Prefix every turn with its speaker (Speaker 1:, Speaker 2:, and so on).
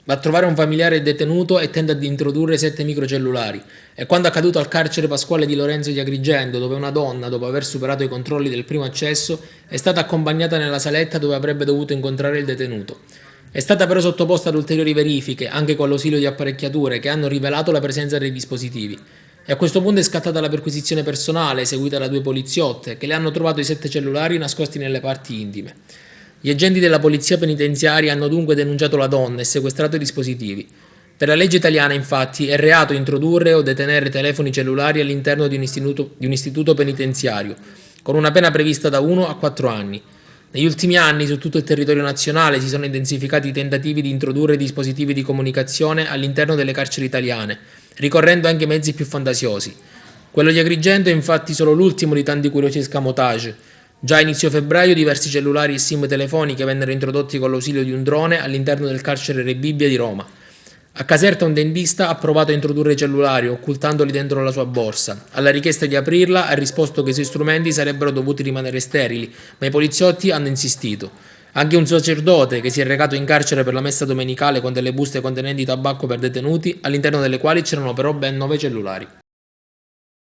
Speaker 1: Va a trovare un familiare detenuto e tenta di introdurre 7 microcellulari. E quando è accaduto al carcere Pasquale di Lorenzo di Agrigento, dove una donna, dopo aver superato i controlli del primo accesso, è stata accompagnata nella saletta dove avrebbe dovuto incontrare il detenuto. È stata però sottoposta ad ulteriori verifiche, anche con l'ausilio di apparecchiature che hanno rivelato la presenza dei dispositivi. E a questo punto è scattata la perquisizione personale, eseguita da 2 poliziotte, che le hanno trovato i 7 cellulari nascosti nelle parti intime. Gli agenti della polizia penitenziaria hanno dunque denunciato la donna e sequestrato i dispositivi. Per la legge italiana, infatti, è reato introdurre o detenere telefoni cellulari all'interno di un istituto penitenziario, con una pena prevista da 1 a 4 anni. Negli ultimi anni, su tutto il territorio nazionale, si sono intensificati i tentativi di introdurre dispositivi di comunicazione all'interno delle carceri italiane, ricorrendo anche ai mezzi più fantasiosi. Quello di Agrigento è infatti solo l'ultimo di tanti curiosi escamotage. Già a inizio febbraio diversi cellulari e SIM telefoniche vennero introdotti con l'ausilio di un drone all'interno del carcere Re Bibbia di Roma. A Caserta un dentista ha provato a introdurre i cellulari occultandoli dentro la sua borsa. Alla richiesta di aprirla ha risposto che i suoi strumenti sarebbero dovuti rimanere sterili, ma i poliziotti hanno insistito. Anche un sacerdote che si è recato in carcere per la messa domenicale con delle buste contenenti tabacco per detenuti, all'interno delle quali c'erano però ben 9 cellulari.